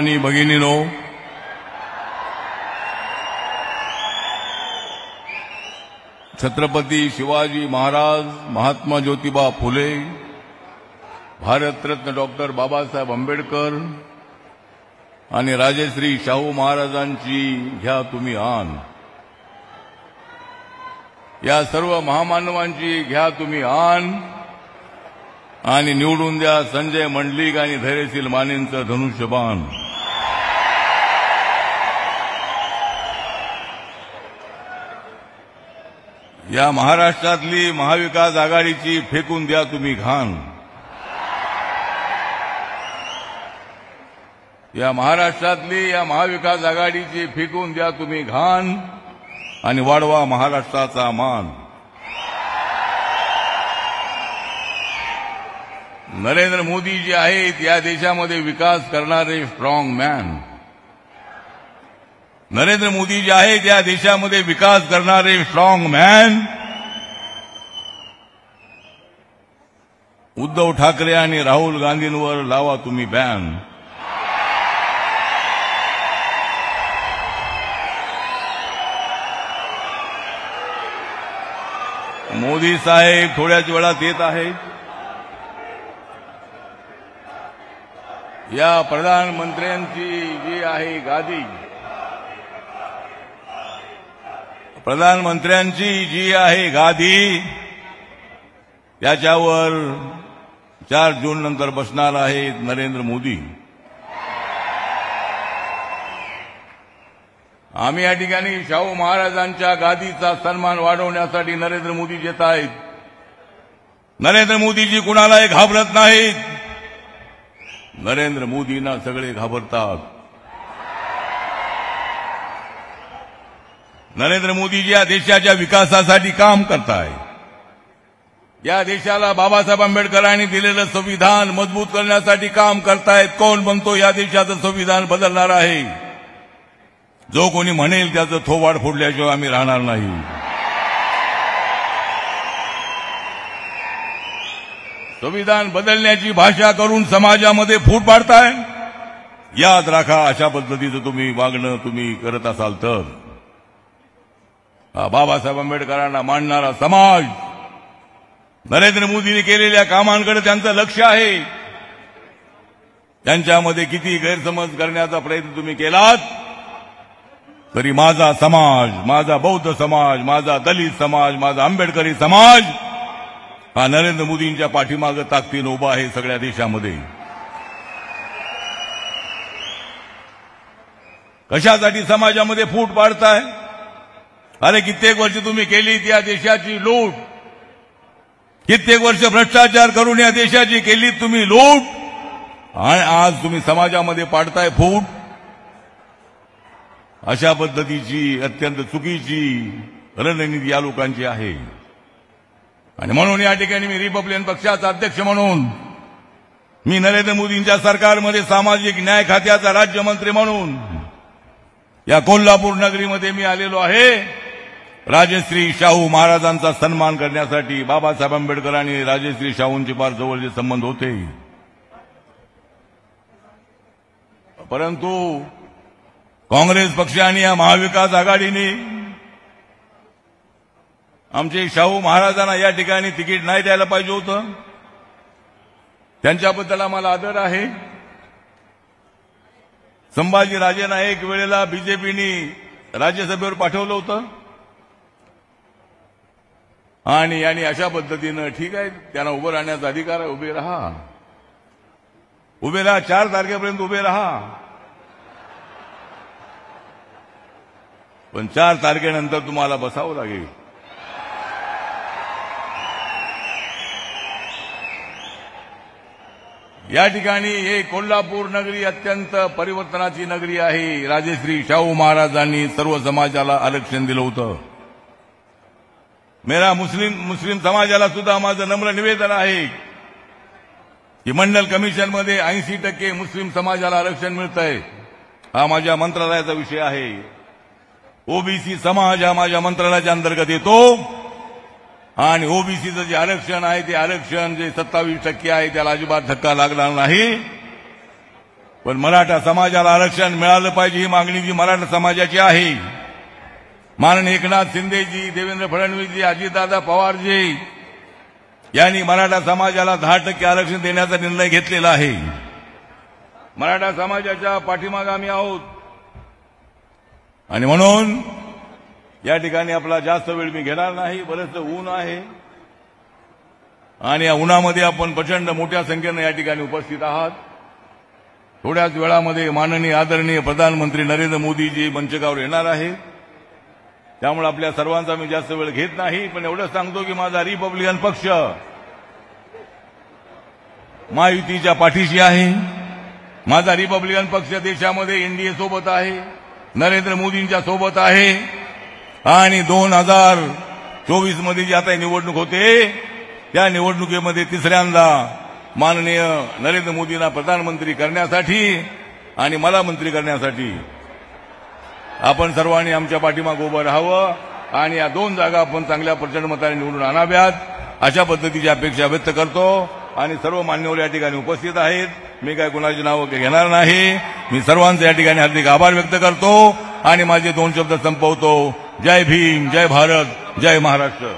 आणि भगिनीनो, छत्रपती शिवाजी महाराज, महात्मा ज्योतिबा फुले, भारतरत्न डॉक्टर बाबासाहेब आंबेडकर आणि राजश्री शाहू महाराजांची घ्या तुम्ही आन. या सर्व महामानवांची घ्या तुम्ही आन आणि निवडून द्या संजय मंडलिक आणि धैर्यशील मानेंचं धनुष्यबाण. या महाराष्ट्रातली महाविकास आघाडीची फेकून द्या तुम्ही घाण. या महाराष्ट्रातली या महाविकास आघाडीची फेकून द्या तुम्ही घाण आणि वाढवा महाराष्ट्राचा मान. नरेंद्र मोदी जे आहेत या देशामध्ये विकास करणारे स्ट्रॉंग मॅन. नरेंद्र मोदी जे आहेत या देशामध्ये विकास करणारे स्ट्रॉंग मॅन. उद्धव ठाकरे आणि राहुल गांधींवर लावा तुम्ही बॅन. मोदी साहेब थोड्याच वेळात येत आहेत. या प्रधानमंत्र्यांची जी आहे गादी, प्रधानमंत्र्यांची जी आहे गादी, त्याच्यावर 4 जून नंतर बसणार आहेत नरेंद्र मोदी. आम्ही या ठिकाणी शाहू महाराजांच्या गादीचा सन्मान वाढवण्यासाठी नरेंद्र मोदी येत आहेत. नरेंद्र मोदीजी कुणालाही घाबरत नाहीत. नरेंद्र मोदींना सगळे घाबरतात. नरेंद्र मोदीजी या देशाच्या विकासासाठी काम करतायत. या देशाला बाबासाहेब आंबेडकरांनी दिलेलं संविधान मजबूत करण्यासाठी काम करतायत. कोण म्हणतो या देशाचं संविधान बदलणार आहे? जो कोणी म्हणेल त्याचं थोबाड फोडल्याशिवाय आम्ही राहणार नाही. संविधान बदलण्याची भाषा करून समाजामध्ये फूट पाडताय. याद राखा, अशा पद्धतीचं तुम्ही वागणं तुम्ही करत असाल तर बाबासाहेब आंबेडकरांना मानणारा समाज नरेंद्र मोदींनी केलेल्या कामांकडे त्यांचं लक्ष आहे. त्यांच्यामध्ये किती गैरसमज करण्याचा प्रयत्न तुम्ही केलात तरी माझा समाज, माझा बौद्ध समाज, माझा दलित समाज, माझा आंबेडकरी समाज हा नरेंद्र मोदींच्या पाठीमागे ताकदीने उभा आहे सगळ्या देशामध्ये. कशासाठी समाजामध्ये फूट पाडताय? अरे कित्येक वर्ष तुम्ही केली या देशाची लूट. कित्येक वर्ष भ्रष्टाचार करून या देशाची केली तुम्ही लूट आणि आज तुम्ही समाजामध्ये पाडताय फूट. अशा पद्धतीची अत्यंत चुकीची रणनीती या लोकांची आहे. आणि म्हणून या ठिकाणी मी रिपब्लिकन पक्षाचा अध्यक्ष म्हणून, मी नरेंद्र मोदींच्या सरकारमध्ये सामाजिक न्याय खात्याचा राज्यमंत्री म्हणून या कोल्हापूर नगरीमध्ये मी आलेलो आहे. राजश्री शाहू महाराजांचा सन्मान करण्यासाठी. बाबासाहेब आंबेडकर आणि राजश्री शाहूंचे फार जवळचे संबंध होते. परंतु काँग्रेस पक्ष आणि या महाविकास आघाडीने आमचे शाहू महाराजांना या ठिकाणी तिकीट नाही द्यायला पाहिजे होतं. त्यांच्याबद्दल आम्हाला आदर आहे. संभाजी राजेंना एक वेळेला बीजेपीने राज्यसभेवर पाठवलं होतं आणि अशा पद्धतीनं ठीक आहे, त्यांना उभं राहण्याचा अधिकार आहे. उभे राहा, उभे राहा, 4 तारखेपर्यंत उभे राहा. पण 4 तारखेनंतर तुम्हाला बसावं लागेल. या ठिकाणी हे कोल्हापूर नगरी अत्यंत परिवर्तनाची नगरी आहे. राजश्री शाहू महाराजांनी सर्व समाजाला आरक्षण दिलं होतं. मेरा मुस्लिम समाजाला सुद्धा माझं नम्र निवेदन आहे की मंडल कमिशनमध्ये 80% मुस्लिम समाजाला आरक्षण मिळतंय. हा माझ्या मंत्रालयाचा विषय आहे. ओबीसी समाज हा माझ्या मंत्रालयाच्या अंतर्गत येतो आणि ओबीसीचं जे आरक्षण आहे ते आरक्षण जे 27% आहे त्याला अजिबात धक्का लागणार नाही. पण मराठा समाजाला आरक्षण मिळालं पाहिजे ही मागणी जी मराठा समाजाची आहे. माननीय एकनाथ शिंदेजी, देवेंद्र फडणवीसजी, अजितदादा पवारजी यांनी मराठा समाजाला 10% आरक्षण देण्याचा निर्णय घेतलेला आहे. मराठा समाजाच्या पाठीमागे आम्ही आहोत आणि म्हणून या ठिकाणी आपला जास्त वेळ मी घेणार नाही. बरेच ऊन आहे आणि या उन्हामध्ये आपण प्रचंड मोठ्या संख्येनं या ठिकाणी उपस्थित आहात. थोड्याच वेळामध्ये माननीय आदरणीय प्रधानमंत्री नरेंद्र मोदीजी मंचकावर येणार आहेत. त्यामुळे आपल्या सर्वांचा मी जास्त वेळ घेत नाही, पण एवढंच सांगतो की माझा रिपब्लिकन पक्ष महायुतीच्या पाठीशी आहे. माझा रिपब्लिकन पक्ष देशामध्ये एनडीए सोबत आहे, नरेंद्र मोदींच्या सोबत आहे आणि 2024 मध्ये जी आता निवडणूक होते त्या निवडणुकीमध्ये तिसऱ्यांदा माननीय नरेंद्र मोदींना प्रधानमंत्री करण्यासाठी आणि मला मंत्री करण्यासाठी आपण सर्वांनी आमच्या पाठीमागे उभं राहावं आणि या 2 जागा आपण चांगल्या प्रचंड मताने निवडून आणाव्यात अशा पद्धतीची अपेक्षा व्यक्त करतो. आणि सर्व मान्यवर या ठिकाणी उपस्थित आहेत. मी काय कुणाची नावं घेणार नाही. मी सर्वांचे या ठिकाणी हार्दिक आभार व्यक्त करतो आणि माझे 2 शब्द संपवतो. जय भीम, जय भारत, जय महाराष्ट्र.